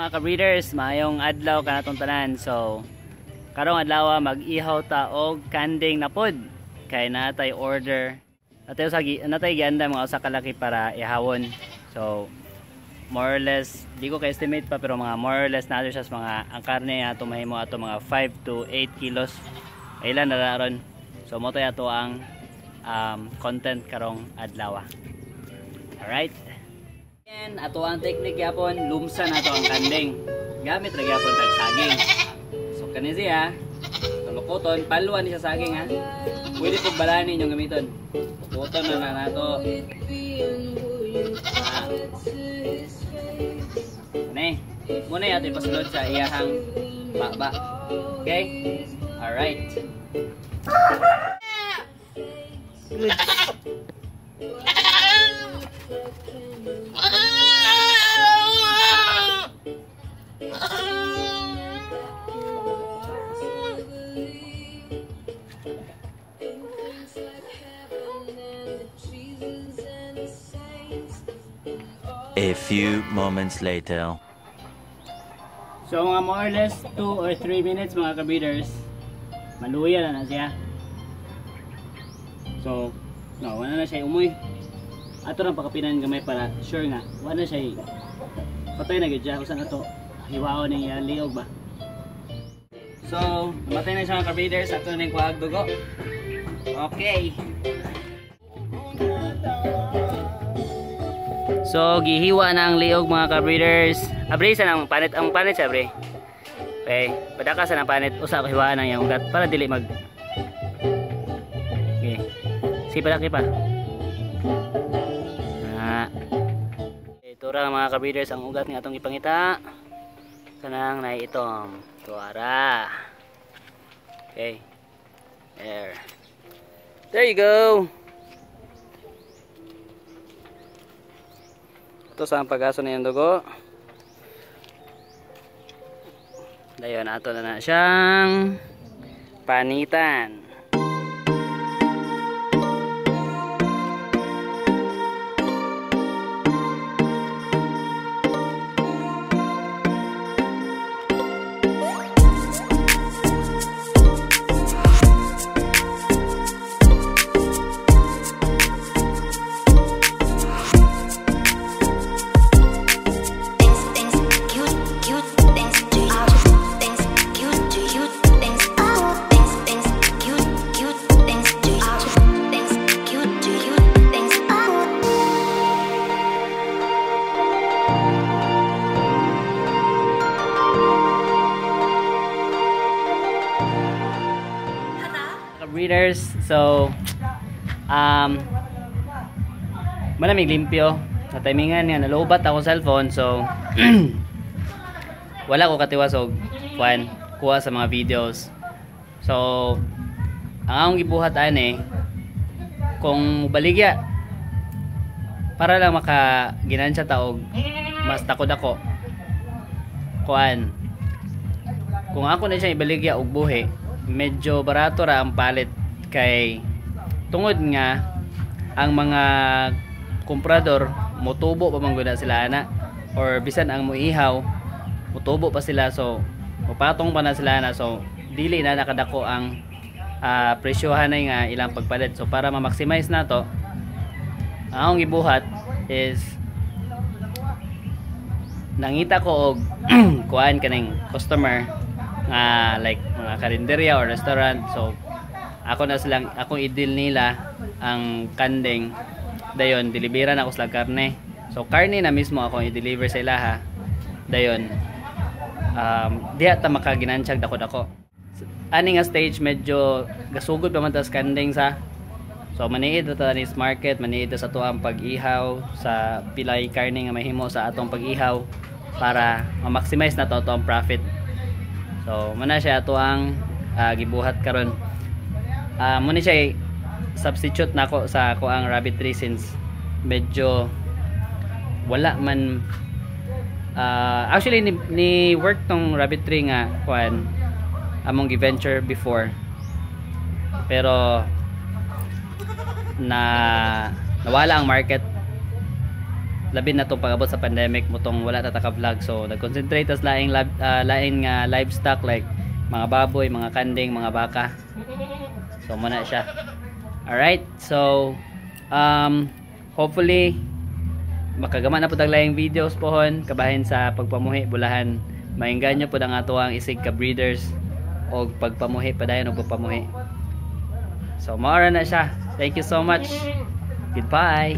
mga ka-breeders, mayong adlaw kanatong tanan. So karong adlaw mag-ihaw ta og kanding na pod. Kay natay order. Natay gianda mga usa ka laki para ihawon. So more or less, di ko ka-estimate pa pero mga more or less na siya mga ang karne ato mahimo ato mga 5 to 8 kilos. Ilan na ron. So mo to ato ang content karong adlaw. Alright. And ato ang technique yapon, lumsan ato ang kanding. Gamit ra gyapon tag saging. So kani siya, tulukoton, paluan ni sa saging ha. Pwede pug balani inyong gamiton. Puton na nato. Ne, muna ato ipasulod sa iyahang baba. Okay? Alright. Good. A few moments later. So mga more or less 2 or 3 minutes mga ka-breeders, maluya na siya. So, no, wala na siya umuy. Ato lang pakapinan gamay para sure nga, wala na siya patay na gudya. Usan na to, hiwao ng liog ba. So, namatay na siya mga ka-breeders. Ato na yung kuhag dugo. Okay. So, gihiwa na ang liog mga ka-breeders. Abre, sa nang panit. Ang panit siya, abre. Okay, padaka sa nang panit. Usa ko hiwaan ang yung ugat para dili mag... Okay. Si padaki pa. Ito ra mga ka-breeders ang ugat ng atong ipangita. Kanang na itom. Tuara. Okay. There you go. Ito sa ang pag-aso na yung dugo. Dayon, ato na siyang panitan. Breeders, so malamig limpyo sa timingan nga nalobat ako cellphone, so wala ko katiwas og kuha sa mga videos. So ang akong gibuhat ani kung baligya para lang maka ginansya ta og mas takod ako kung ako na siya ibaligya og buhi, medyo barato ra ang palit kay tungod nga ang mga komprador motubo pa man gud sila ana, or bisan ang muihaw motubo pa sila, so mupatong pa na sila na, so dili na nakadako ang presyohan na nga ilang pagpalit. So para ma-maximize na to, ang akong gibuhat is nangita ko og kuan kaning customer nga like mga karinderya or restaurant. So akong i-deal nila ang kanding, dayon deliveran ako sila karne. So karne na mismo ako i-deliver sa ilaha, dayon diha ta makaginansyag dako-dako. Ani nga stage medyo gasugod pa man tas kanding sa, so maniid ta ni market, maniid sa tuang pag-ihaw sa pilay karne nga mahimo sa atong pag-ihaw para ma-maximize na to ang profit. So muna siya ato ang gibuhat karon. Muna siya substitute nako sa ako ang rabbit tree, since medyo wala man actually ni work tong rabbit tree nga kuan among gi-venture before, pero nawala ang market labi na to pag-abot sa pandemic mutong wala ta ka-vlog. So nag-concentrate as laing livestock like mga baboy, mga kanding, mga baka. So muna siya. Alright, so hopefully makagaman na po taglayang videos pohon kabahin sa pagpamuhi bulahan. Mainggan nyo po ang ato ang isig ka breeders o pagpamuhi padayon o pagpamuhi. So maora na siya. Thank you so much. Goodbye.